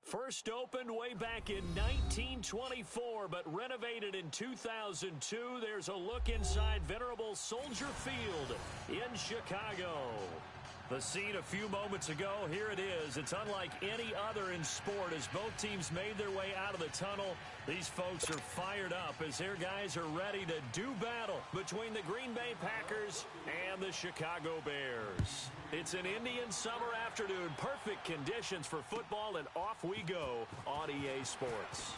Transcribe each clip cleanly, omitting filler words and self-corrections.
First opened way back in 1924, but renovated in 2002. There's a look inside venerable Soldier Field in Chicago. The scene a few moments ago, here it is. It's unlike any other in sport as both teams made their way out of the tunnel. These folks are fired up as their guys are ready to do battle between the Green Bay Packers and the Chicago Bears. It's an Indian summer afternoon. Perfect conditions for football, and off we go on EA Sports.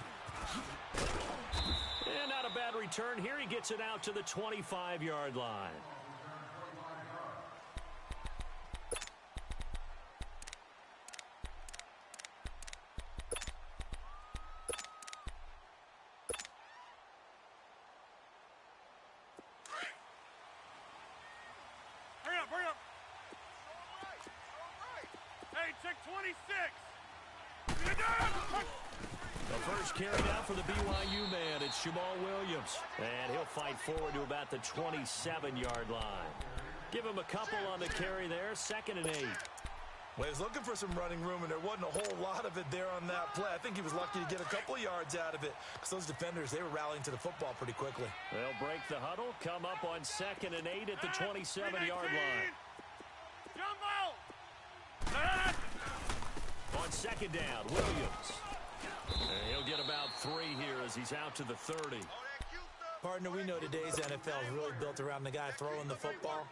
And not a bad return here. He gets it out to the 25-yard line. Hurry up. Hey, check 26. The first carry down for the BYU man. It's Jamal Williams. And he'll fight forward to about the 27-yard line. Give him a couple on the carry there. 2nd and 8. Well, he was looking for some running room, and there wasn't a whole lot of it there on that play. I think he was lucky to get a couple of yards out of it because those defenders, they were rallying to the football pretty quickly. They'll break the huddle, come up on 2nd and 8 at the 27-yard line. Jumbo! On 2nd down, Williams. And he'll get about 3 here as he's out to the 30. Partner, we know today's NFL is really built around the guy throwing the football.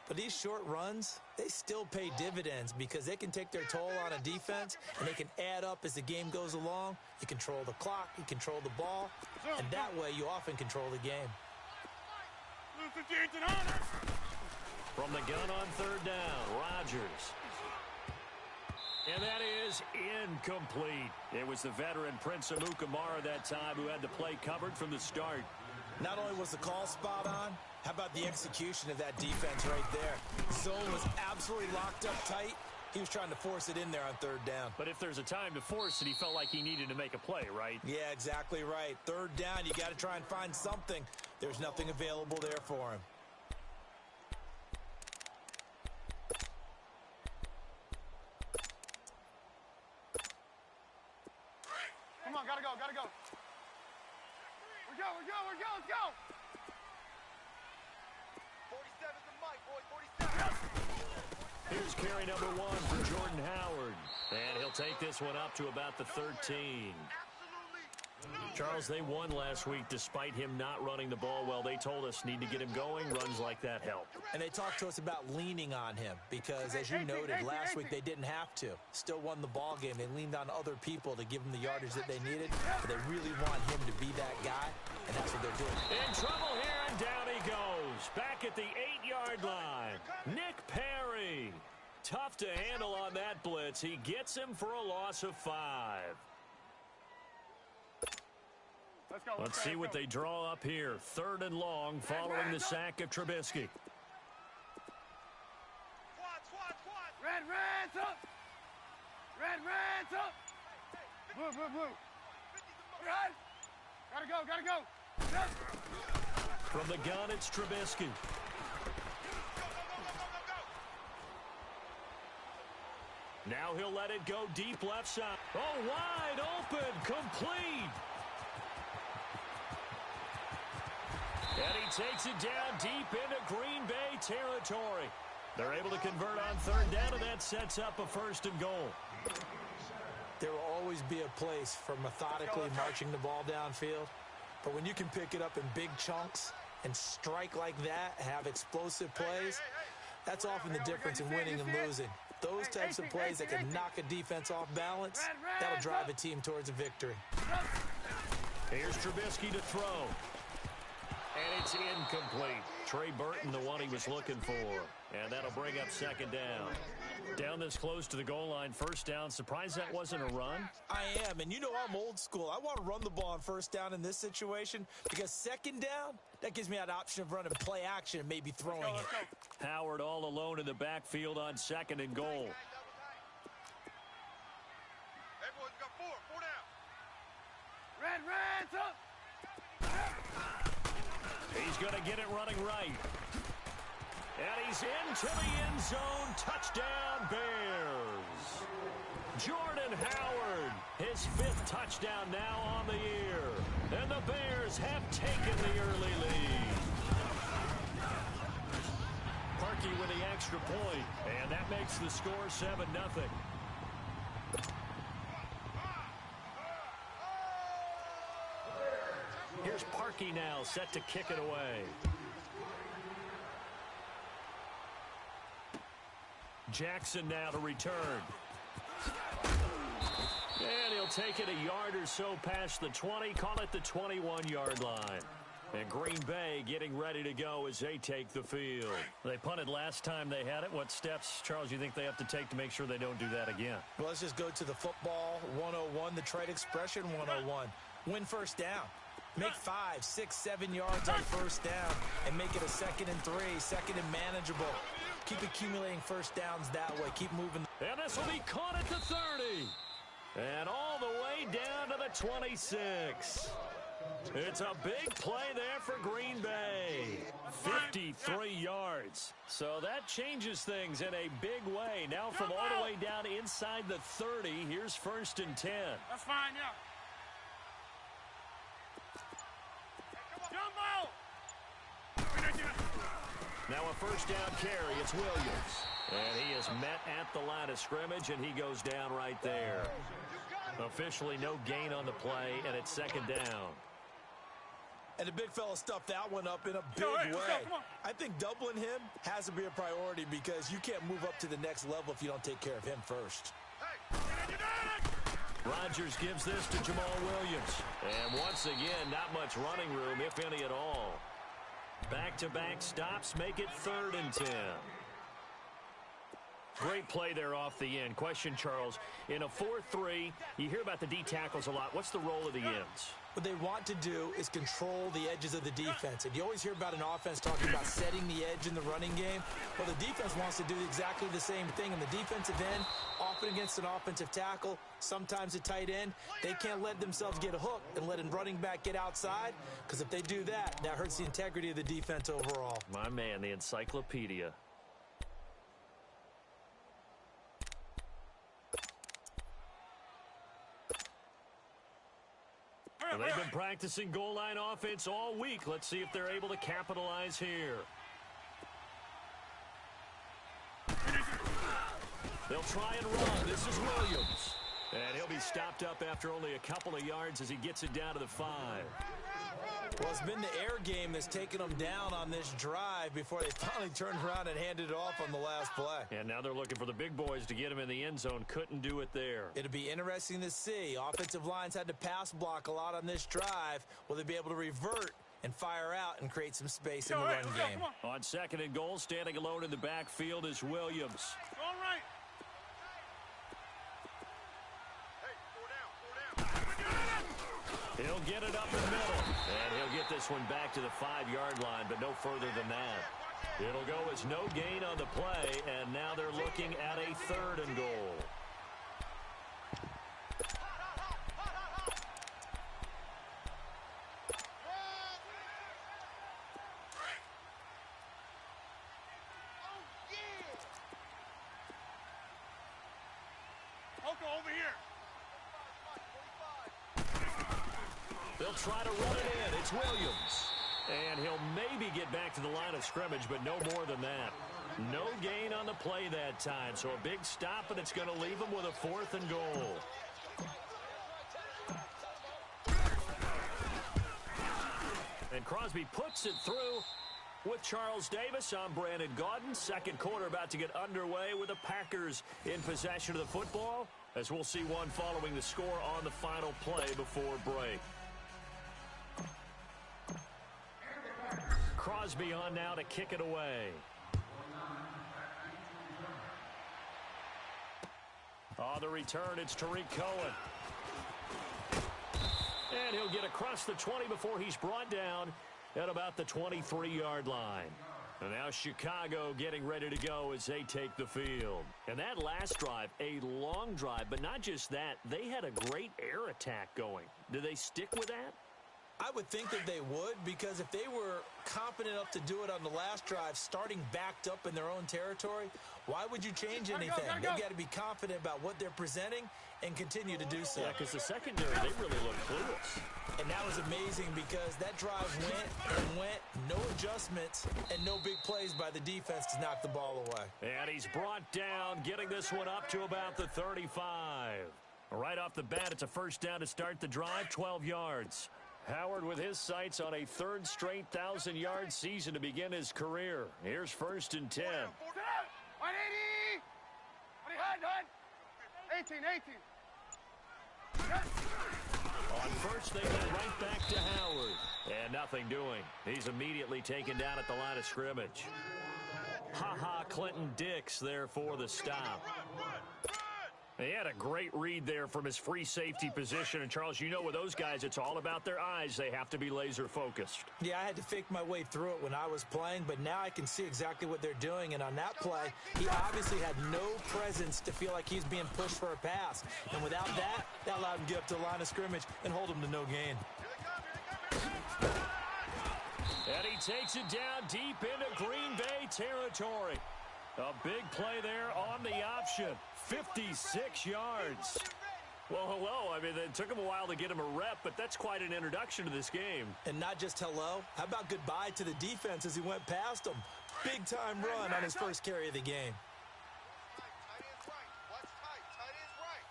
But these short runs, they still pay dividends because they can take their toll on a defense, and they can add up as the game goes along. You control the clock, you control the ball, and that way you often control the game. From the gun on 3rd down, Rodgers. And that is incomplete. It was the veteran Prince Amukamara that time who had the play covered from the start. Not only was the call spot on, how about the execution of that defense right there? Zone was absolutely locked up tight. He was trying to force it in there on 3rd down. But if there's a time to force it, he felt like he needed to make a play, right? Yeah, exactly right. 3rd down, you got to try and find something. There's nothing available there for him. Come on, gotta go. We're go, let's go. 47's the mic, boys, 47. Here's carry number 1 for Jordan Howard. And he'll take this one up to about the 13. Charles, they won last week despite him not running the ball well. They told us need to get him going. Runs like that help. And they talked to us about leaning on him because, as you noted, last week they didn't have to. Still won the ball game. They leaned on other people to give them the yardage that they needed. But they really want him to be that guy, and that's what they're doing. In trouble here, and down he goes. Back at the 8-yard line. Nick Perry. Tough to handle on that blitz. He gets him for a loss of 5. Let's see what they draw up here. 3rd and long following the sack of Trubisky. Red's up. Red's up. Blue. Red. Gotta go. From the gun, it's Trubisky. Now he'll let it go deep left side. Oh, wide open, complete. And he takes it down deep into Green Bay territory. They're able to convert on 3rd down, and that sets up a 1st and goal. There will always be a place for methodically marching the ball downfield. But when you can pick it up in big chunks and strike like that, have explosive plays, that's often the difference in winning and losing. Those types of plays that can knock a defense off balance, that'll drive a team towards a victory. Here's Trubisky to throw. And it's incomplete. Trey Burton, the one he was looking for. And that'll bring up 2nd down. Down this close to the goal line, 1st down. Surprised that wasn't a run? I am, and you know I'm old school. I want to run the ball on 1st down in this situation because 2nd down, that gives me that option of running play action and maybe throwing it. Howard all alone in the backfield on 2nd and goal. Hey, boys, we got 4 down. Red's up. He's going to get it running right. And he's into the end zone. Touchdown, Bears. Jordan Jordan Howard, his 5th touchdown now on the year. And the Bears have taken the early lead. Parkey with the extra point, and that makes the score 7-0. Here's Parkey now, set to kick it away. Jackson now to return. And he'll take it a yard or so past the 20, call it the 21-yard line. And Green Bay getting ready to go as they take the field. They punted last time they had it. What steps, Charles, you think they have to take to make sure they don't do that again? Well, let's just go to the football 101, the trade expression 101. Win first down. Make 5, 6, 7 yards on first down and make it a 2nd and 3, 2nd and manageable. Keep accumulating first downs that way. Keep moving. And this will be caught at the 30. And all the way down to the 26. It's a big play there for Green Bay. 53 yards. So that changes things in a big way. Now from all the way down inside the 30, here's 1st and 10. That's fine, yeah. Jumbo! Now a first down carry. It's Williams. And he is met at the line of scrimmage, and he goes down right there. Officially no gain on the play, and it's 2nd down. And the big fella stuffed that one up in a big way. I think doubling him has to be a priority because you can't move up to the next level if you don't take care of him first. Rodgers gives this to Jamal Williams. And once again, not much running room, if any at all. Back-to-back stops make it 3rd and 10. Great play there off the end. Question, Charles, in a 4-3, you hear about the D tackles a lot. What's the role of the ends? What they want to do is control the edges of the defense. And you always hear about an offense talking about setting the edge in the running game. Well, the defense wants to do exactly the same thing. In the defensive end, often against an offensive tackle, sometimes a tight end, they can't let themselves get hooked and let a running back get outside. Because if they do that, that hurts the integrity of the defense overall. My man, the encyclopedia. Well, they've been practicing goal line offense all week. Let's see if they're able to capitalize here. They'll try and run. This is Williams. And he'll be stopped up after only a couple of yards as he gets it down to the 5. Well, it's been the air game that's taken them down on this drive before they finally turned around and handed it off on the last play. And now they're looking for the big boys to get him in the end zone. Couldn't do it there. It'll be interesting to see. Offensive lines had to pass block a lot on this drive. Will they be able to revert and fire out and create some space in the run game? On 2nd and goal, standing alone in the backfield is Williams. All right. He'll get it up the middle, and he'll get this one back to the 5-yard line, but no further than that. It'll go as no gain on the play, and now they're looking at a 3rd and goal. Over here. They'll try to run it in. It's Williams. And he'll maybe get back to the line of scrimmage, but no more than that. No gain on the play that time. So a big stop, and it's going to leave him with a 4th and goal. And Crosby puts it through with Charles Davis. I'm Brandon Gaudin. 2nd quarter about to get underway with the Packers in possession of the football, as we'll see one following the score on the final play before break. Crosby on now to kick it away. On the return, it's Tariq Cohen. And he'll get across the 20 before he's brought down at about the 23-yard line. And now Chicago getting ready to go as they take the field. And that last drive, a long drive, but not just that. They had a great air attack going. Do they stick with that? I would think that they would, because if they were competent enough to do it on the last drive, starting backed up in their own territory, why would you change anything? They've got to be confident about what they're presenting and continue to do so. Yeah, because the secondary, they really look clueless. And that was amazing because that drive went, no adjustments, and no big plays by the defense to knock the ball away. And he's brought down, getting this one up to about the 35. Right off the bat, it's a first down to start the drive, 12 yards. Howard with his sights on a third straight 1,000-yard season to begin his career. Here's 1st and 10. 180! 18. On first, they go right back to Howard. And nothing doing. He's immediately taken down at the line of scrimmage. Clinton Dix there for the stop. He had a great read there from his free safety position. And, Charles, you know with those guys, it's all about their eyes. They have to be laser-focused. Yeah, I had to fake my way through it when I was playing, but now I can see exactly what they're doing. And on that play, he obviously had no presence to feel like he's being pushed for a pass. And without that, that allowed him to get up to the line of scrimmage and hold him to no gain. And he takes it down deep into Green Bay territory. A big play there on the option. 56 yards. Well, hello. I mean, it took him a while to get him a rep, but that's quite an introduction to this game. And not just hello. How about goodbye to the defense as he went past him? Big-time run on his first carry of the game. Tight end's right. Watch tight. Tight end's right.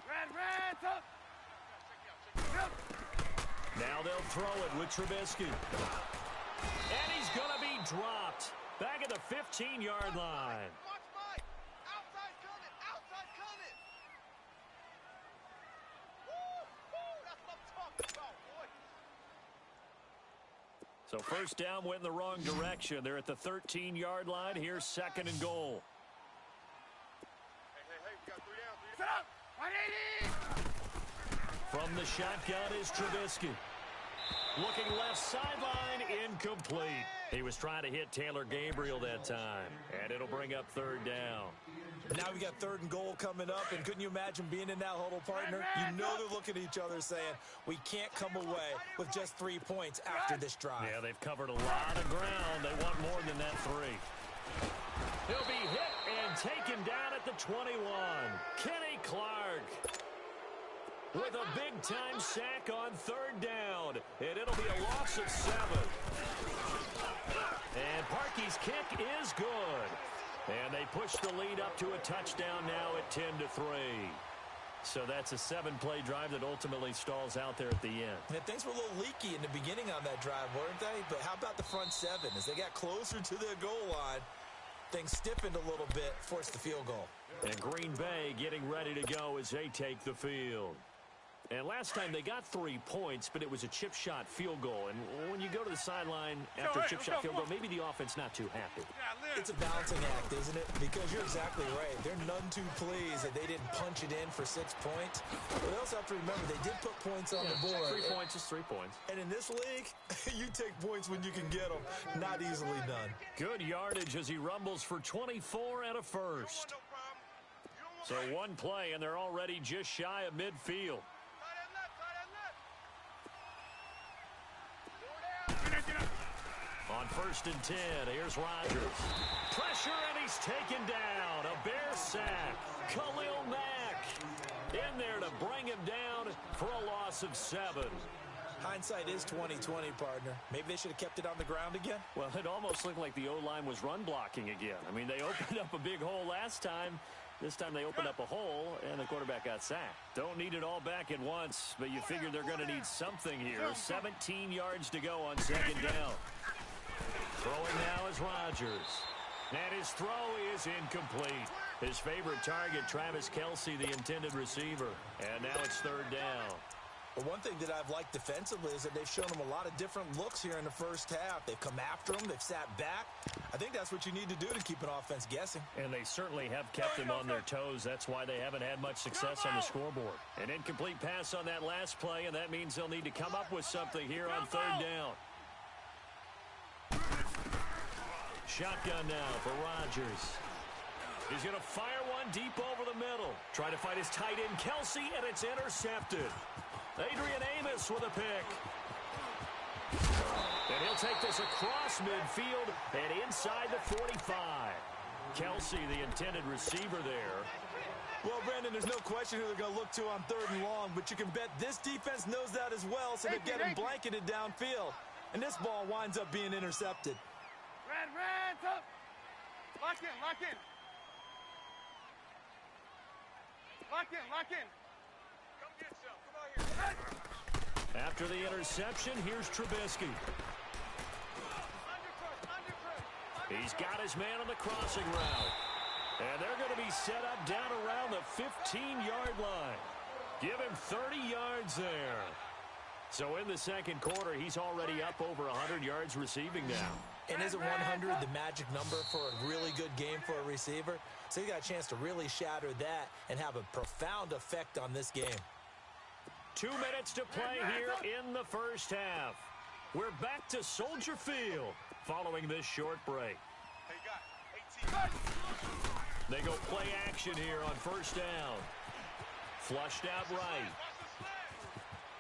Red, Now they'll throw it with Trubisky. And he's going to be dropped. Back at the 15-yard line. Watch Mike. Outside coming. Outside coming. Woo! That's what I'm talking about, boy. So first down went in the wrong direction. They're at the 13-yard line. Here's 2nd and goal. Hey, we got 3 down. Set up! 180! From the shotgun is Trubisky. Looking left sideline, incomplete. He was trying to hit Taylor Gabriel that time. And it'll bring up 3rd down. Now we got 3rd and goal coming up, and couldn't you imagine being in that huddle, partner? You know they're looking at each other saying, we can't come away with just 3 points after this drive. Yeah, they've covered a lot of ground. They want more than that 3. He'll be hit and taken down at the 21. Kenny Clark with a big-time sack on 3rd down. And it'll be a loss of 7. And Parkey's kick is good. And they push the lead up to a touchdown now at 10-3. So that's a 7-play drive that ultimately stalls out there at the end. And things were a little leaky in the beginning on that drive, weren't they? But how about the front 7? As they got closer to the goal line, things stiffened a little bit, forced the field goal. And Green Bay getting ready to go as they take the field. And last time they got 3 points, but it was a chip shot field goal. And when you go to the sideline after a chip shot field goal, maybe the offense not too happy. It's a balancing act, isn't it? Because you're exactly right. They're none too pleased that they didn't punch it in for 6 points. But they also have to remember they did put points on the board. 3 points is 3 points. And in this league, you take points when you can get them. Not easily done. Good yardage as he rumbles for 24 and a first. So 1 play, and they're already just shy of midfield. On 1st and 10, here's Rodgers. Pressure, and he's taken down. A Bear sack. Khalil Mack in there to bring him down for a loss of 7. Hindsight is 20/20, partner. Maybe they should have kept it on the ground again. Well, it almost looked like the O-line was run blocking again. I mean, they opened up a big hole last time. This time they opened up a hole, and the quarterback got sacked. Don't need it all back at once, but you figure they're going to need something here. 17 yards to go on 2nd down. Throwing now is Rodgers. And his throw is incomplete. His favorite target, Travis Kelce, the intended receiver. And now it's 3rd down. But one thing that I've liked defensively is that they've shown them a lot of different looks here in the first half. They've come after them. They've sat back. I think that's what you need to do to keep an offense guessing. And they certainly have kept them on their toes. That's why they haven't had much success on the scoreboard. An incomplete pass on that last play, and that means they'll need to come up with something here on 3rd down. Shotgun now for Rodgers. He's going to fire one deep over the middle. Try to fight his tight end, Kelce, and it's intercepted. Adrian Amos Moss with a pick. And he'll take this across midfield and inside the 45. Kelsey, the intended receiver there. Well, Brandon, there's no question who they're going to look to on 3rd and long, but you can bet this defense knows that as well, so they're getting blanketed downfield. And this ball winds up being intercepted. Red, up. Lock in. Lock in. Come get some. Come out here. After the interception, here's Trubisky. He's got his man on the crossing route. And they're going to be set up down around the 15-yard line. Give him 30 yards there. So in the second quarter, he's already up over 100 yards receiving now. And isn't 100 the magic number for a really good game for a receiver? So he got a chance to really shatter that and have a profound effect on this game. 2 minutes to play here in the first half. We're back to Soldier Field following this short break. Hey, guy. 18. They go play action here on first down. Flushed out right.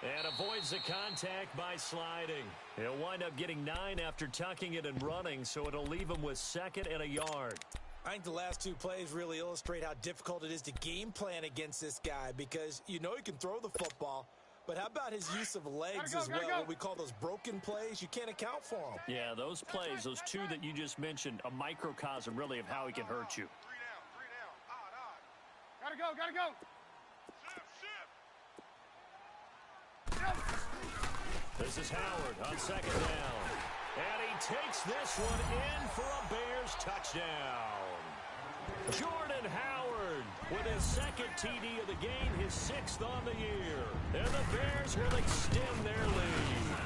And avoids the contact by sliding. He'll wind up getting 9 after tucking it and running, so it'll leave him with 2nd and a yard. I think the last 2 plays really illustrate how difficult it is to game plan against this guy because you know he can throw the football, but how about his use of legs as well? What we call those broken plays, you can't account for them. Yeah, those plays, those 2 that you just mentioned, a microcosm really of how he can hurt you. 3 down. Gotta go. This is Howard on 2nd down. And he takes this one in for a Bears touchdown. Jordan Howard with his 2nd TD of the game, his 6th on the year. And the Bears will extend their lead.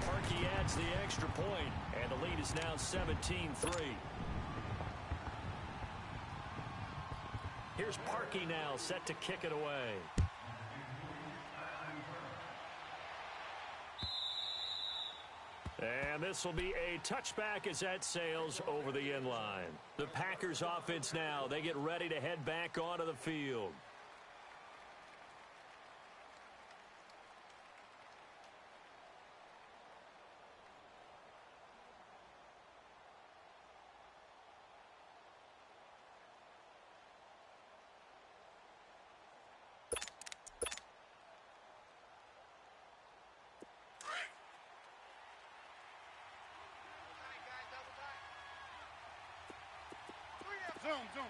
Parkey adds the extra point, and the lead is now 17-3. Here's Parkey now set to kick it away. And this will be a touchback as that sails over the end line. The Packers offense now, they get ready to head back onto the field. Zoom.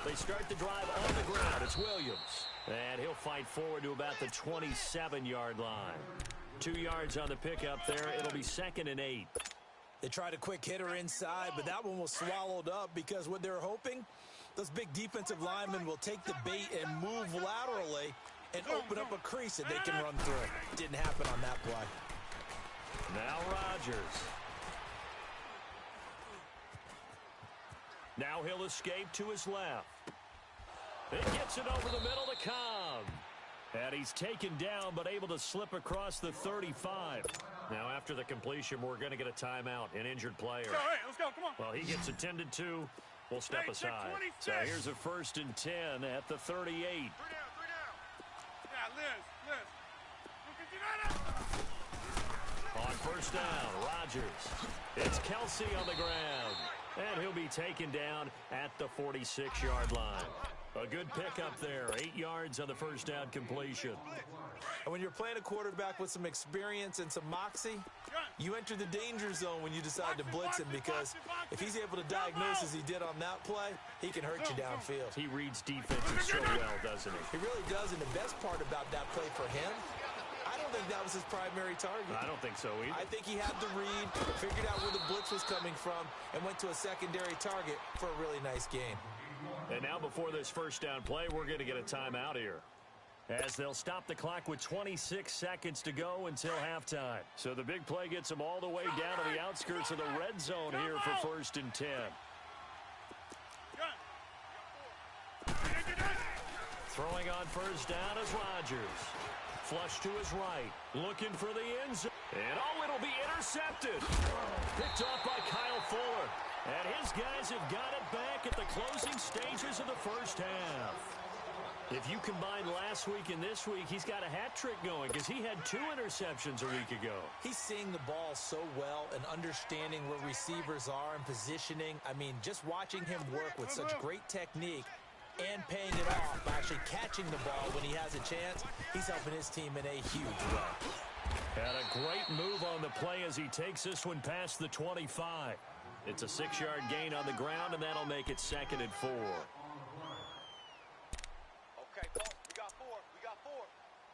They start the drive on the ground. It's Williams. And he'll fight forward to about the 27-yard line. 2 yards on the pickup there. It'll be 2nd and 8. They tried a quick hitter inside, but that one was swallowed up because what they're hoping, those big defensive linemen will take the bait and move laterally and open up a crease that they can run through. Didn't happen on that play. Now Rodgers. Now he'll escape to his left. It gets it over the middle to Cobb. And he's taken down but able to slip across the 35. Now after the completion, we're going to get a timeout, an injured player. Let's go, come on. Well, he gets attended to. We'll step aside. So here's a 1st and 10 at the 38. 3 down. Yeah, Liz. On first down, Rodgers. It's Kelsey on the ground. And he'll be taken down at the 46-yard line. A good pickup there. 8 yards on the first down completion. And when you're playing a quarterback with some experience and some moxie, you enter the danger zone when you decide to blitz him because if he's able to diagnose as he did on that play, he can hurt you downfield. He reads defenses so well, doesn't he? He really does, and the best part about that play for him, I don't think that was his primary target. I don't think so either. I think he had the read, figured out where the blitz was coming from, and went to a secondary target for a really nice gain. And now before this first down play, we're going to get a timeout here, as they'll stop the clock with 26 seconds to go until halftime. So the big play gets them all the way down to the outskirts of the red zone here for 1st and 10. Throwing on first down is Rodgers. Flush to his right, looking for the end zone. And it'll be intercepted. Picked off by Kyle Fuller. And his guys have got it back at the closing stages of the first half. If you combine last week and this week, he's got a hat trick going because he had 2 interceptions a week ago. He's seeing the ball so well and understanding where receivers are and positioning. I mean, just watching him work with such great technique and paying it off by actually catching the ball when he has a chance, he's helping his team in a huge way. And a great move on the play as he takes this one past the 25. It's a 6-yard gain on the ground, and that'll make it 2nd and 4. Okay, Paul, we got 4. We got 4.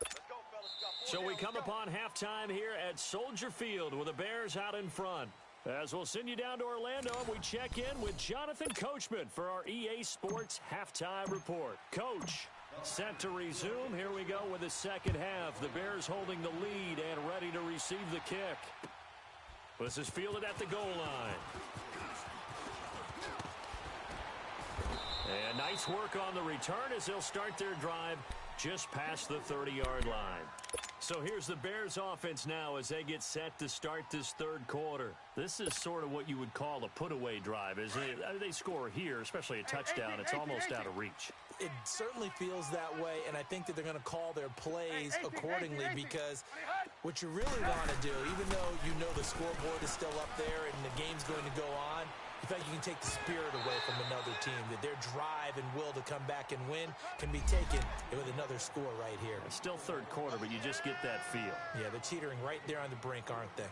Let's go, fellas. We got 4. So we come upon halftime here at Soldier Field with the Bears out in front. As we'll send you down to Orlando, we check in with Jonathan Coachman for our EA Sports Halftime Report. Coach, set to resume. Here we go with the second half. The Bears holding the lead and ready to receive the kick. This is fielded at the goal line. And nice work on the return as they'll start their drive just past the 30-yard line. So here's the Bears offense now as they get set to start this third quarter. This is sort of what you would call a put-away drive, isn't it? They score here, especially a touchdown. It's almost out of reach. It certainly feels that way, and I think that they're going to call their plays accordingly because what you really want to do, even though you know the scoreboard is still up there and the game's going to go on, in fact, you can take the spirit away from another team, that their drive and will to come back and win can be taken with another score right here. It's still third quarter, but you just get that feel. Yeah, they're teetering right there on the brink, aren't they?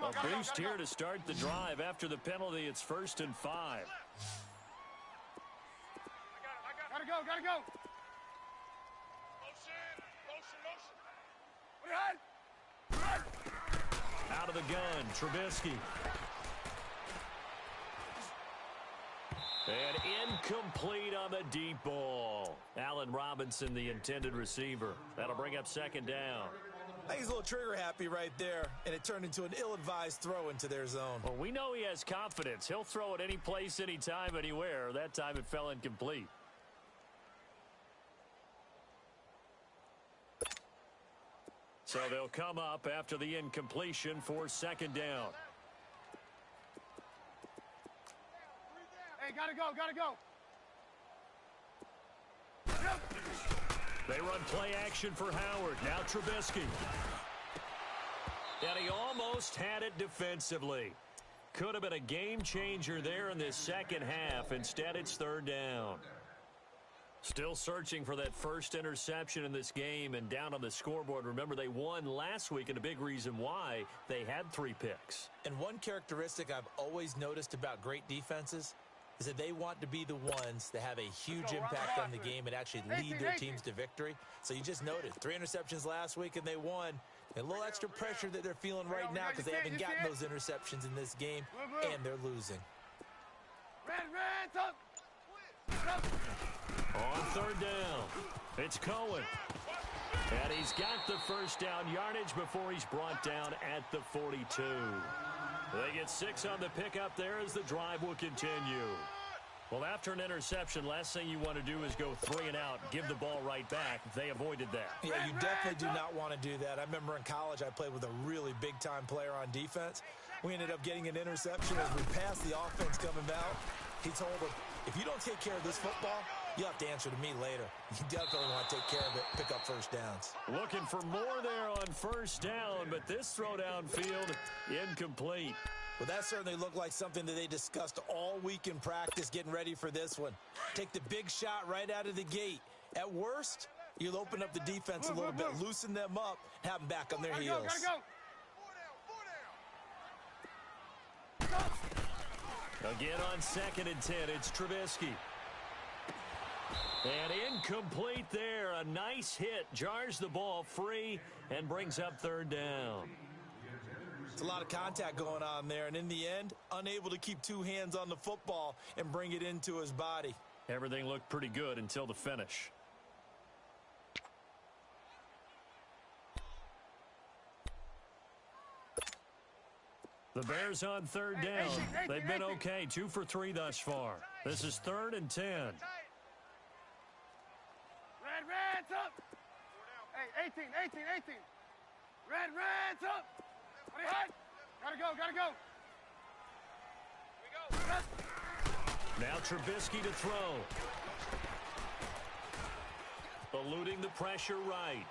A boost here to start the drive. After the penalty, it's 1st and 5. Gotta go, gotta go. Motion. Out of the gun, Trubisky. And incomplete on the deep ball. Allen Robinson, the intended receiver. That'll bring up 2nd down. I think he's a little trigger happy right there, and it turned into an ill-advised throw into their zone. Well, we know he has confidence. He'll throw it any place, anytime, anywhere. That time it fell incomplete. So they'll come up after the incompletion for 2nd down. Hey, gotta go, gotta go. They run play action for Howard. Now Trubisky. And he almost had it defensively. Could have been a game changer there in this second half. Instead, it's 3rd down. Still searching for that first interception in this game and down on the scoreboard. Remember, they won last week, and a big reason why they had 3 picks. And one characteristic I've always noticed about great defenses is that they want to be the ones that have a huge impact on the game and actually lead their teams to victory. So you just noted 3 interceptions last week and they won. And a little extra pressure that they're feling right now because they haven't gotten those interceptions in this game and they're losing. On 3rd down, it's Cohen. And he's got the first down yardage before he's brought down at the 42. They get 6 on the pickup there as the drive will continue. Well, after an interception, last thing you want to do is go 3 and out, give the ball right back. They avoided that. Yeah, you definitely do not want to do that. I remember in college I played with a really big-time player on defense. We ended up getting an interception as we passed the offense coming out. He told him, if you don't take care of this football, you'll have to answer to me later. You definitely want to take care of it, pick up first downs. Looking for more there on 1st down, but this throw downfield incomplete. Well, that certainly looked like something that they discussed all week in practice getting ready for this one. Take the big shot right out of the gate. At worst, you'll open up the defense a little bit, loosen them up, have them back on their heels. Gotta go. Again on 2nd and 10, it's Trubisky. And incomplete there. A nice hit. Jars the ball free and brings up 3rd down. It's a lot of contact going on there, and in the end, unable to keep 2 hands on the football and bring it into his body. Everything looked pretty good until the finish. The Bears on 3rd down. They've been okay. 2 for 3 thus far. This is 3rd and 10. Reds up. Hey, 18. Reds up. Gotta go. Here we go. Now Trubisky to throw. Eluding the pressure right.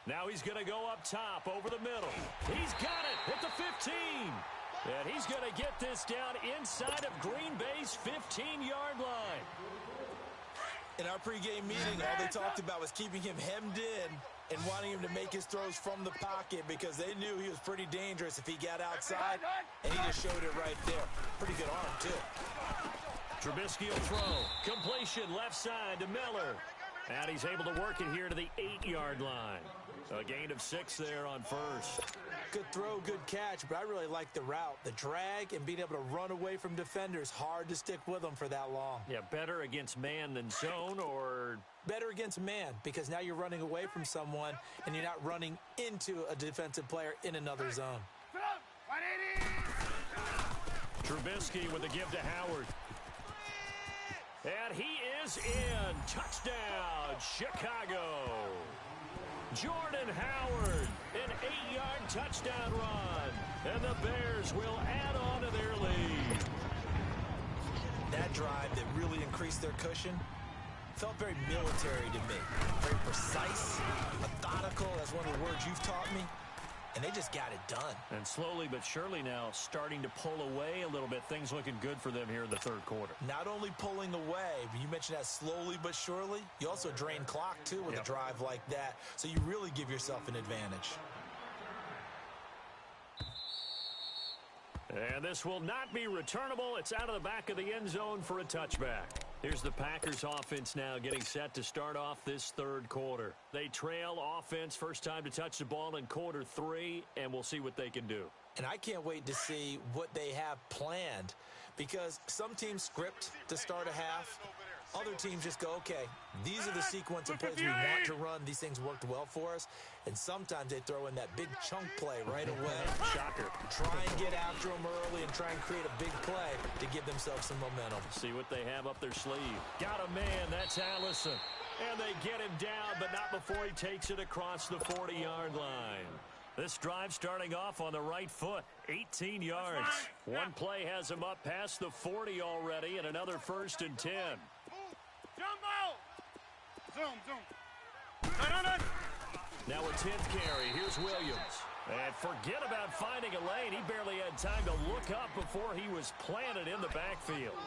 Now he's going to go up top over the middle. He's got it at the 15. And he's going to get this down inside of Green Bay's 15-yard line. In our pregame meeting, all they talked about was keeping him hemmed in and wanting him to make his throws from the pocket because they knew he was pretty dangerous if he got outside, and he just showed it right there. Pretty good arm, too. Trubisky will throw. Completion left side to Miller. And he's able to work it here to the 8-yard line. A gain of 6 there on first. Good throw, good catch, but I really like the route. The drag and being able to run away from defenders, hard to stick with them for that long. Yeah, better against man than zone, or better against man, because now you're running away from someone and you're not running into a defensive player in another zone. Trubisky with the give to Howard. And he is in. Touchdown, Chicago. Jordan Howard, an 8-yard touchdown run. And the Bears will add on to their lead. That drive that really increased their cushion felt very military to me. Very precise, methodical. That's one of the words you've taught me. And they just got it done. And slowly but surely now starting to pull away a little bit. Things looking good for them here in the third quarter. Not only pulling away, but you mentioned that slowly but surely. You also drain clock, too, with a drive like that. So you really give yourself an advantage. And this will not be returnable. It's out of the back of the end zone for a touchback. Here's the Packers offense now getting set to start off this third quarter. They trail offense, first time to touch the ball in quarter 3, and we'll see what they can do. And I can't wait to see what they have planned, because some teams script to start a half. Other teams just go, okay, these are the sequence of plays we want to run. These things worked well for us. And sometimes they throw in that big chunk play right away. Shocker. Try and get after them early and try and create a big play to give themselves some momentum. See what they have up their sleeve. Got a man, that's Allison. And they get him down, but not before he takes it across the 40-yard line. This drive starting off on the right foot, 18 yards. One play has him up past the 40 already, and another 1st and 10. Jumbo! Zoom. Now a 10th carry. Here's Williams. And forget about finding a lane. He barely had time to look up before he was planted in the backfield.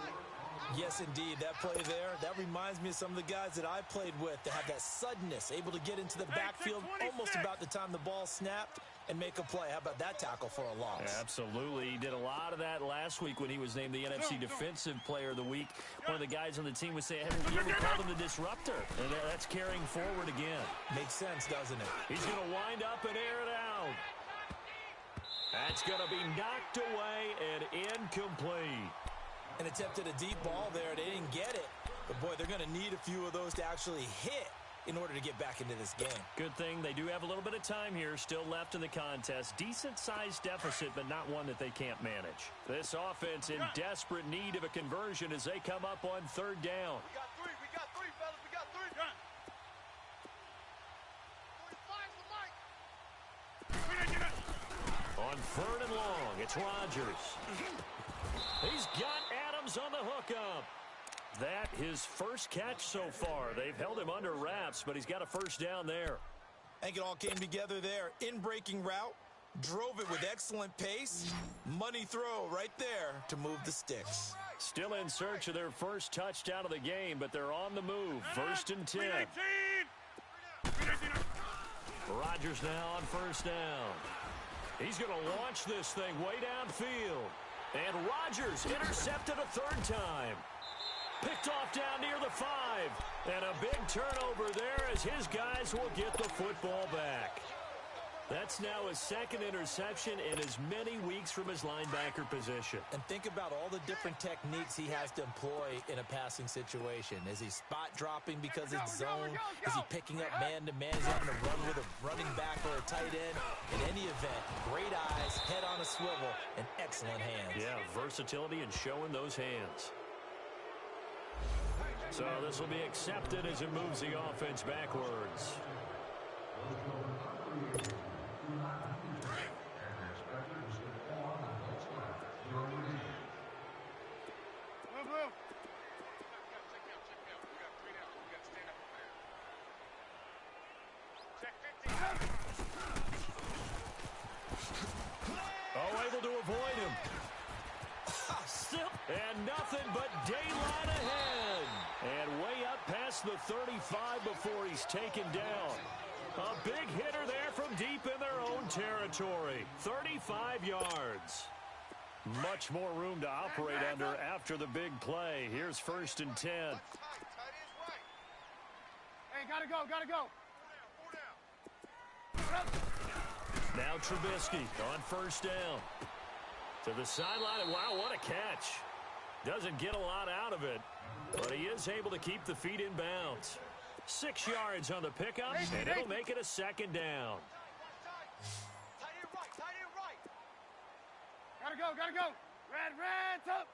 Yes, indeed. That play there, that reminds me of some of the guys that I played with that have that suddenness, able to get into the backfield almost about the time the ball snapped and make a play. How about that tackle for a loss? Absolutely. He did a lot of that last week when he was named the NFC Defensive Player of the Week. One of the guys on the team would say, hey, you ever called him the disruptor? And that's carrying forward again. Makes sense, doesn't it? He's going to wind up and air it out. That's going to be knocked away and incomplete. And attempted a deep ball there. They didn't get it. But, boy, they're going to need a few of those to actually hit in order to get back into this game. Good thing they do have a little bit of time here still left in the contest. Decent-sized deficit, but not one that they can't manage. This offense in desperate need of a conversion as they come up on 3rd down. We got three, fellas. We got three. Done. 45's the mic. On 3rd and long, it's Rodgers. He's got Adams on the hookup. That his first catch so far. They've held him under wraps, but he's got a 1st down there. I think it all came together there. In-breaking route, drove it with excellent pace. Money throw right there to move the sticks. Still in search of their first touchdown of the game, but they're on the move. 1st and 10. Rodgers now on 1st down. He's going to launch this thing way downfield. And Rodgers intercepted a 3rd time. Picked off down near the 5. And a big turnover there as his guys will get the football back. That's now his 2nd interception in as many weeks from his linebacker position. And think about all the different techniques he has to employ in a passing situation. Is he spot dropping because it's zone? Is he picking up man-to-man? Is he having to run with a running back or a tight end? In any event, great eyes, head on a swivel, and excellent hands. Yeah, versatility and showing those hands. So this will be accepted as it moves the offense backwards. Check me out. We got 3 down. We got to stand up over there. Check 15. Oh, able to avoid him. Still, and nothing but daylight ahead. And way up past the 35 before he's taken down. A big hitter there from deep in their own territory. 35 yards. Much more room to operate under after the big play. Here's 1st and 10. Tight ends right. Hey, gotta go. 4 down. Now Trubisky on 1st down. To the sideline, and wow, what a catch. Doesn't get a lot out of it, but he is able to keep the feet in bounds. 6 yards on the pickup, and it'll make it a 2nd down. Tight end right. Gotta go. Red, up.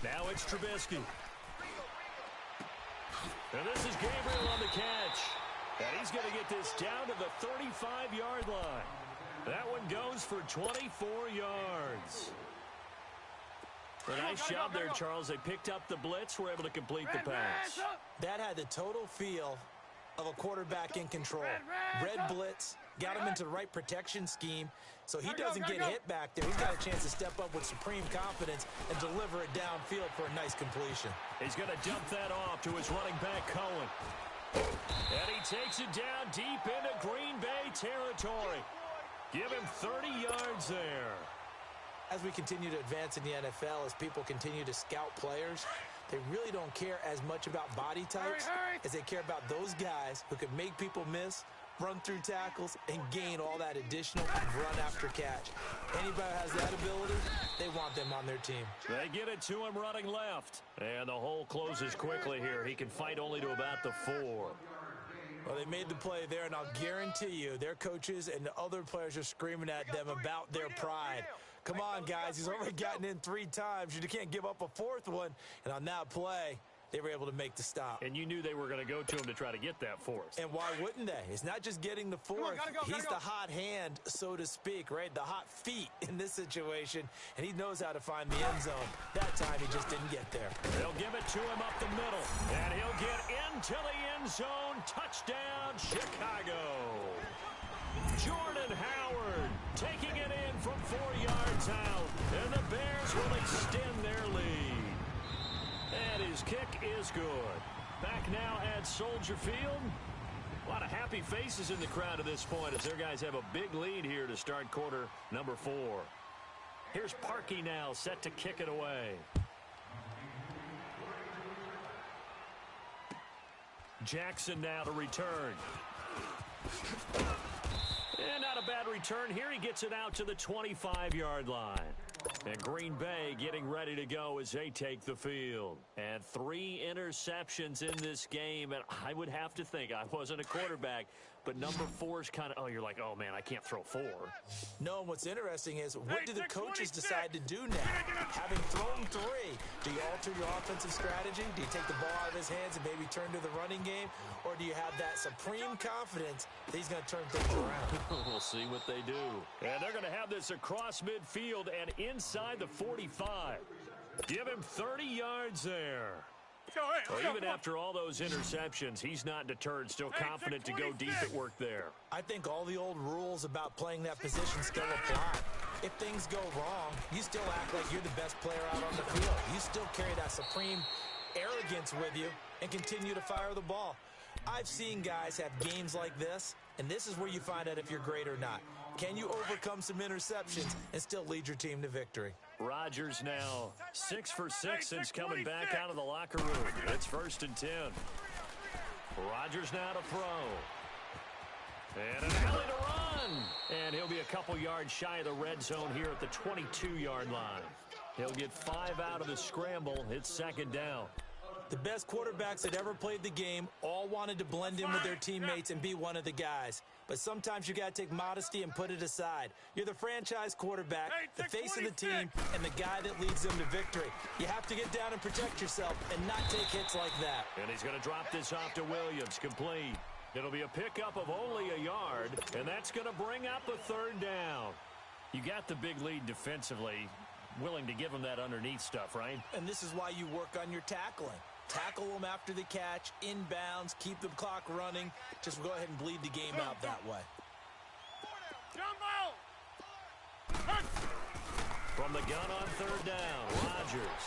Now it's Trubisky. And this is Gabriel on the catch. And he's going to get this down to the 35-yard line. That one goes for 24 yards. A nice job there, Charles. They picked up the blitz, were able to complete the pass. That had the total feel of a quarterback in control. Red blitz, got him into the right protection scheme, so he doesn't get hit back there. He's got a chance to step up with supreme confidence and deliver it downfield for a nice completion. He's going to dump that off to his running back, Cohen. And he takes it down deep into Green Bay territory. Give him 30 yards there. As we continue to advance in the NFL, as people continue to scout players, they really don't care as much about body types as they care about those guys who can make people miss, run through tackles, and gain all that additional run after catch. Anybody who has that ability, they want them on their team. They get it to him running left. And the hole closes quickly here. He can fight only to about the 4. Well, they made the play there, and I'll guarantee you their coaches and the other players are screaming at them about their pride. Come on, guys. He's already gotten in 3 times. You can't give up a 4th one. And on that play, they were able to make the stop. And you knew they were going to go to him to try to get that 4th. And why wouldn't they? It's not just getting the 4th. He's the hot hand, so to speak, right? The hot feet in this situation. And he knows how to find the end zone. That time, he just didn't get there. They'll give it to him up the middle. And he'll get into the end zone. Touchdown, Chicago. Jordan Howard taking it in from 4 yards out. And the Bears will extend their lead. And his kick is good. Back now at Soldier Field. A lot of happy faces in the crowd at this point as their guys have a big lead here to start quarter number 4. Here's Parkey now set to kick it away. Jackson now to return. And not a bad return here. He gets it out to the 25-yard line. And Green Bay getting ready to go as they take the field. And 3 interceptions in this game. And I would have to think, I wasn't a quarterback, but number 4 is kind of, oh, you're like, oh, man, I can't throw 4. No, and what's interesting is, what do the coaches decide to do now? Having thrown 3, do you alter your offensive strategy? Do you take the ball out of his hands and maybe turn to the running game? Or do you have that supreme confidence that he's going to turn things around? We'll see what they do. And they're going to have this across midfield and inside the 45. Give him 30 yards there. Well, even after all those interceptions, he's not deterred, still confident to go deep at work there. I think all the old rules about playing that position still apply. If things go wrong, you still act like you're the best player out on the field. You still carry that supreme arrogance with you and continue to fire the ball. I've seen guys have games like this, and this is where you find out if you're great or not. Can you overcome some interceptions and still lead your team to victory? Rodgers now 6 for 6 since coming back out of the locker room. It's 1st and 10. Rodgers now to throw. And an alley to run. And he'll be a couple yards shy of the red zone here at the 22-yard line. He'll get 5 out of the scramble. It's 2nd down. The best quarterbacks that ever played the game all wanted to blend in with their teammates and be one of the guys. But sometimes you got to take modesty and put it aside. You're the franchise quarterback, the face of the team, and the guy that leads them to victory. You have to get down and protect yourself and not take hits like that. And he's going to drop this off to Williams, complete. It'll be a pickup of only a yard, and that's going to bring up a 3rd down. You got the big lead defensively. willing to give him that underneath stuff, right? And this is why you work on your tackling. Tackle them after the catch, inbounds, keep the clock running. Just go ahead and bleed the game out that way. From the gun on third down, Rodgers.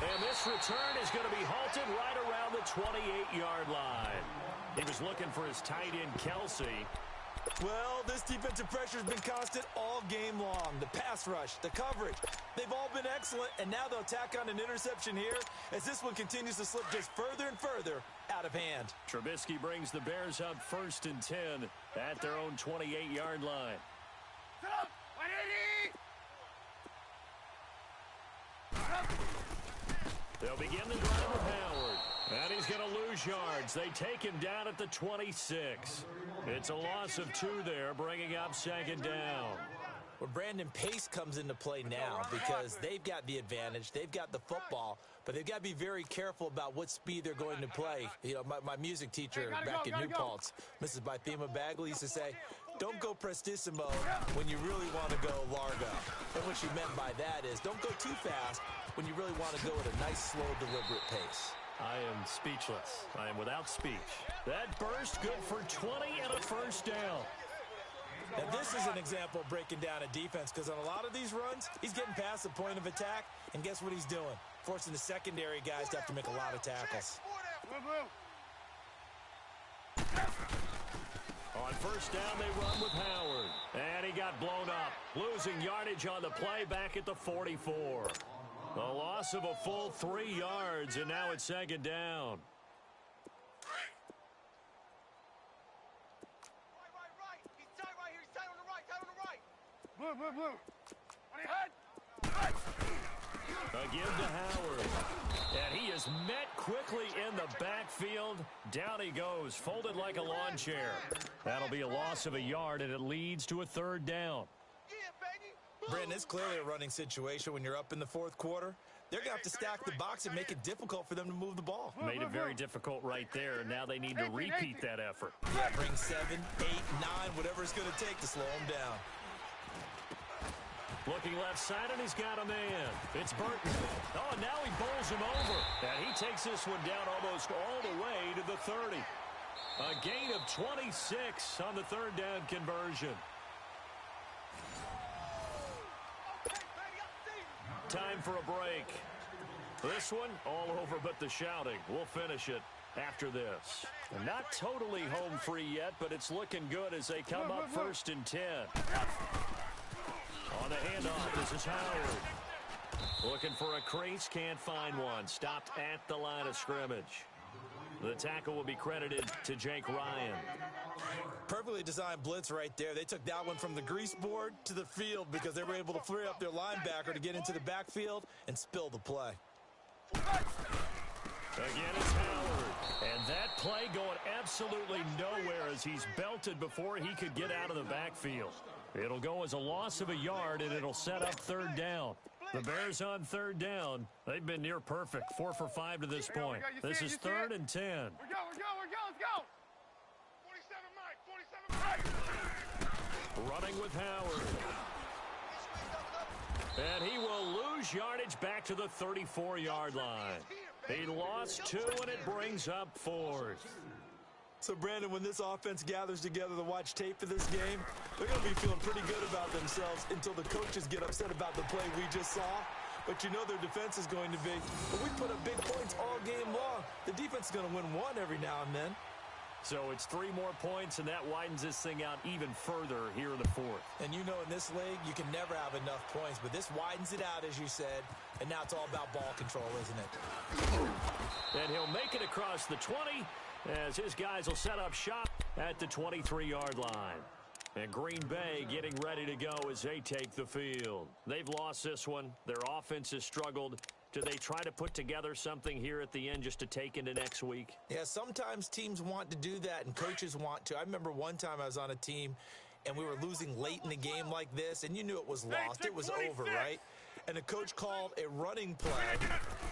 And this return is going to be halted right around the 28-yard line. He was looking for his tight end, Kelsey. Well, this defensive pressure has been constant all game long. The pass rush, the coverage, they've all been excellent, and now they'll tack on an interception here as this one continues to slip just further and further out of hand. Trubisky brings the Bears up 1st and 10 at their own 28-yard line. They'll begin the drive with Howard. And he's going to lose yards. They take him down at the 26. It's a loss of 2 there, bringing up 2nd down. Well, Brandon, pace comes into play now because they've got the advantage. They've got the football, but they've got to be very careful about what speed they're going to play. You know, my music teacher back in New Paltz, Mrs. Bythema Bagley, used to say, don't go prestissimo when you really want to go largo. And what she meant by that is don't go too fast when you really want to go at a nice, slow, deliberate pace. I am speechless. I am without speech. That burst good for 20 and a 1st down. Now, this is an example of breaking down a defense because on a lot of these runs, he's getting past the point of attack, and guess what he's doing? Forcing the secondary guys to have to make a lot of tackles. On 1st down, they run with Howard. And he got blown up, losing yardage on the play back at the 44. A loss of a full 3 yards, and now it's 2nd down. Blue. A give to Howard. And he is met quickly in the backfield. Down he goes, folded like a lawn chair. That'll be a loss of a yard, and it leads to a 3rd down. Brandon, it's clearly a running situation when you're up in the 4th quarter. They're going to have to stack the box and make it difficult for them to move the ball. Made it very difficult right there. Now they need to repeat that effort. Yeah, bring 7, 8, 9, whatever it's going to take to slow them down. Looking left side, and he's got a man. It's Burton. Oh, and now he bowls him over. And he takes this one down almost all the way to the 30. A gain of 26 on the 3rd down conversion. Time for a break. This one, all over but the shouting. We'll finish it after this. Not totally home free yet, but it's looking good as they come up 1st and 10. On the handoff, this is Howard. Looking for a crease, can't find one. Stopped at the line of scrimmage. The tackle will be credited to Jake Ryan. Perfectly designed blitz right there. They took that one from the grease board to the field because they were able to free up their linebacker to get into the backfield and spill the play. Again, it's Howard. And that play going absolutely nowhere as he's belted before he could get out of the backfield. It'll go as a loss of a yard, and it'll set up 3rd down. The Bears on 3rd down. They've been near perfect, 4 for 5 to this point. This is 3rd and 10. We're go. Let's go. 47 Mike. Running with Howard. And he will lose yardage back to the 34-yard line. He lost 2, and it brings up 4th. So, Brandon, when this offense gathers together to watch tape of this game, they're going to be feeling pretty good about themselves until the coaches get upset about the play we just saw. But you know their defense is going to be, but we put up big points all game long. The defense is going to win one every now and then. So it's 3 more points, and that widens this thing out even further here in the 4th. And you know in this league, you can never have enough points, but this widens it out, as you said, and now it's all about ball control, isn't it? And he'll make it across the 20 as his guys will set up shop at the 23-yard line. And Green Bay getting ready to go as they take the field. They've lost this one. Their offense has struggled. Do they try to put together something here at the end just to take into next week? Yeah, sometimes teams want to do that and coaches want to. I remember one time I was on a team and we were losing late in the game like this, and you knew it was lost. It was over, right? And the coach called a running play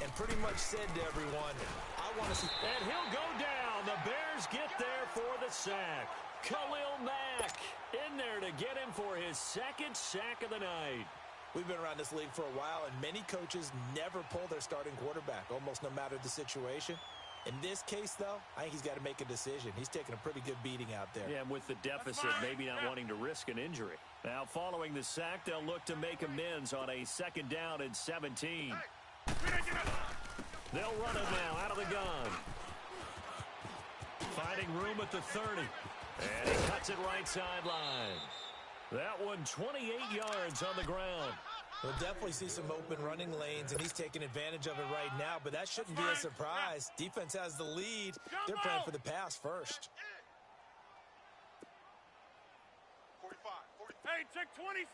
and pretty much said to everyone, I want to see. And he'll go down. The Bears get there for the sack. Khalil Mack in there to get him for his second sack of the night. We've been around this league for a while, and many coaches never pull their starting quarterback, almost no matter the situation. In this case, though, I think he's got to make a decision. He's taking a pretty good beating out there. Yeah, and with the deficit, maybe not wanting to risk an injury. Now, following the sack, they'll look to make amends on a 2nd down and 17. They'll run it now out of the gun. Finding room at the 30. And he cuts it right sideline. That one 28 yards on the ground. We'll definitely see some open running lanes, and he's taking advantage of it right now, but that shouldn't be a surprise. Defense has the lead. They're playing for the pass first. 45, 40. Hey, check 26.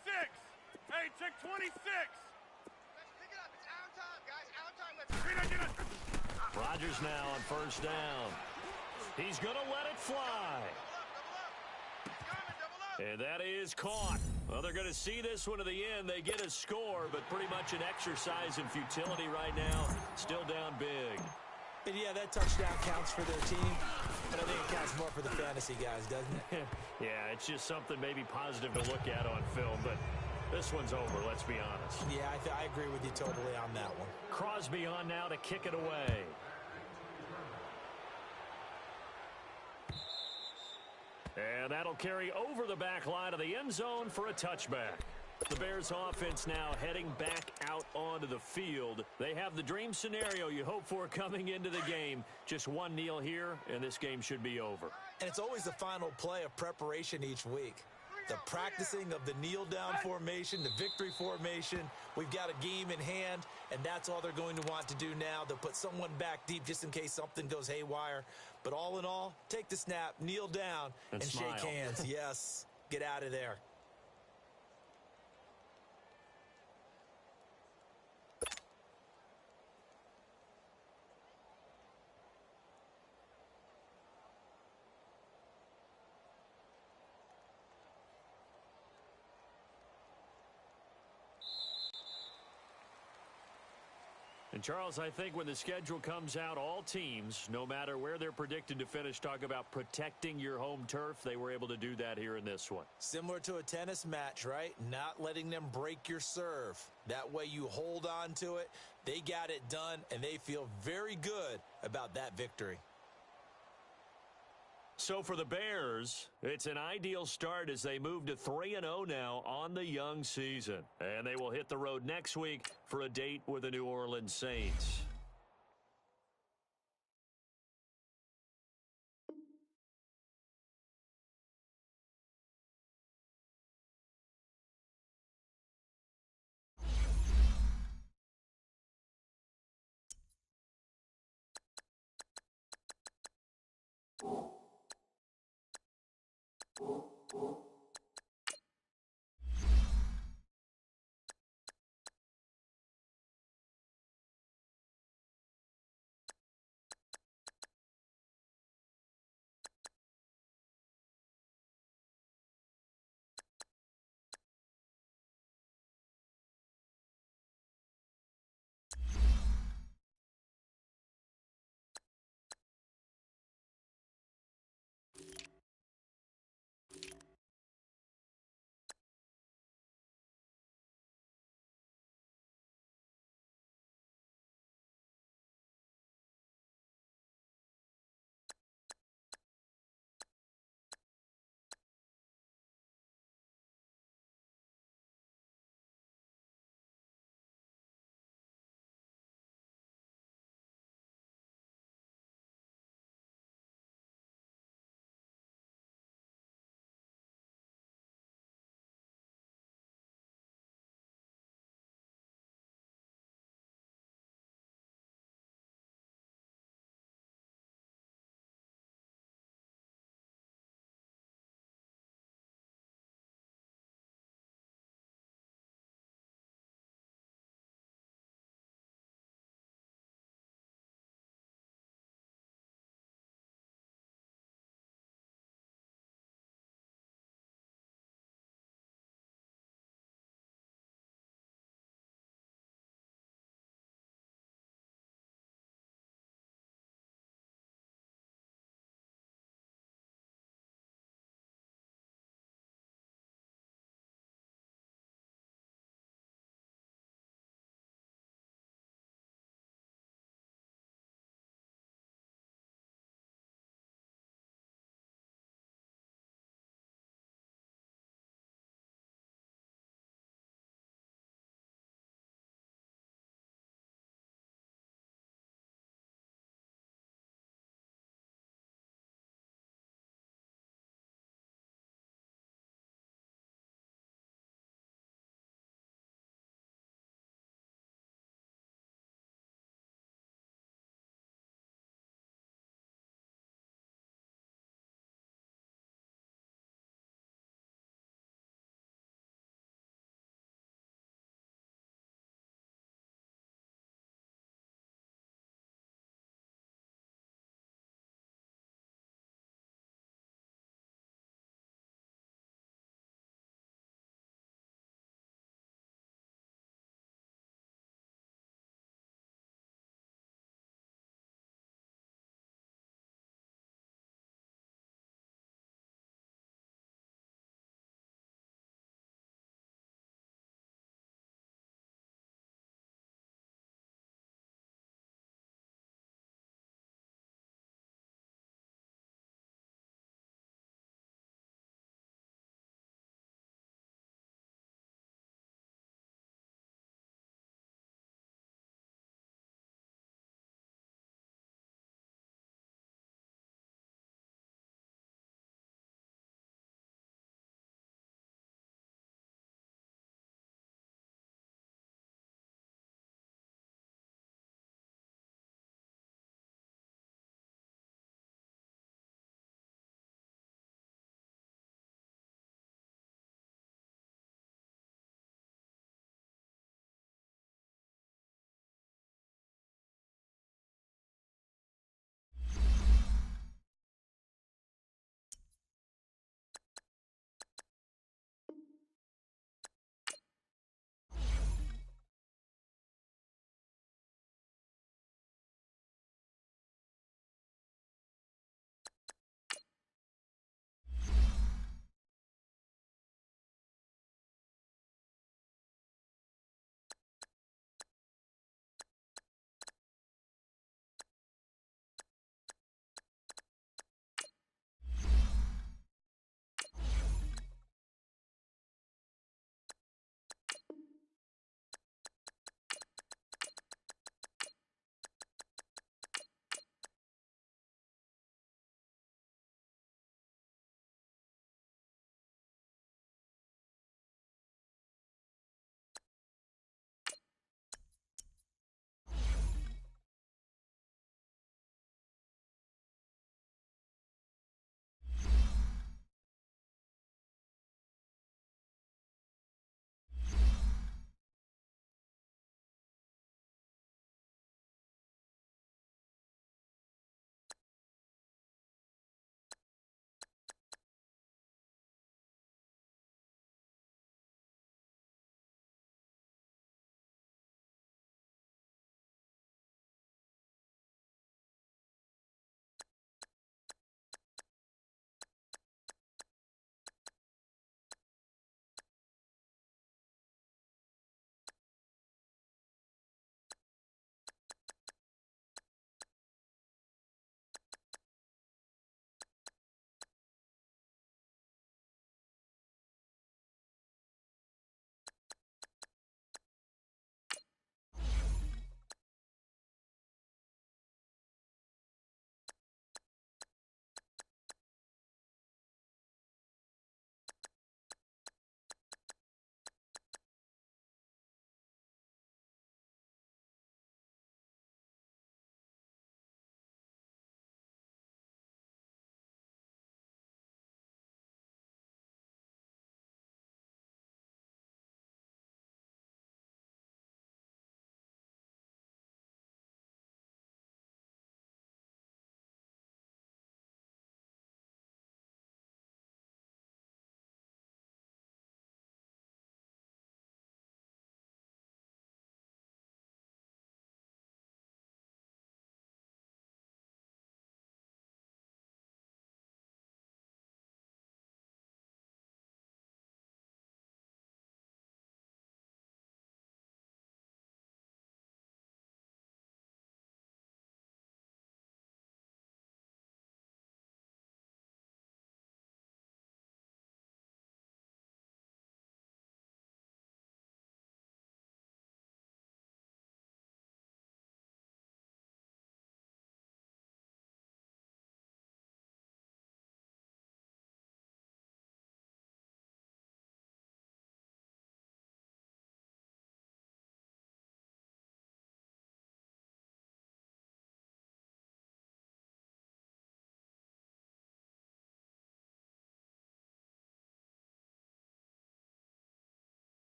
Hey, check 26. Let's pick it up. It's out time, guys. Out time. Let's Rodgers now on 1st down. He's going to let it fly. double up. And that is caught. Well, they're going to see this one to the end. They get a score, but pretty much an exercise in futility right now. Still down big. And yeah, that touchdown counts for their team, but I think it counts more for the fantasy guys, doesn't it? Yeah, it's just something maybe positive to look at on film, but this one's over, let's be honest. Yeah, I agree with you totally on that one. Crosby on now to kick it away. And that'll carry over the back line of the end zone for a touchback. The Bears offense now heading back out onto the field. They have the dream scenario you hope for coming into the game. Just one kneel here, and this game should be over. And it's always the final play of preparation each week. The practicing of the kneel-down formation, the victory formation. We've got a game in hand, and that's all they're going to want to do now. They'll put someone back deep just in case something goes haywire. But all in all, take the snap, kneel down, and smile. shake hands. Yes, get out of there. And, Charles, I think when the schedule comes out, all teams, no matter where they're predicted to finish, talk about protecting your home turf. They were able to do that here in this one. Similar to a tennis match, right? Not letting them break your serve. That way you hold on to it. They got it done, and they feel very good about that victory. So for the Bears, it's an ideal start as they move to 3-0 now on the young season. And they will hit the road next week for a date with the New Orleans Saints.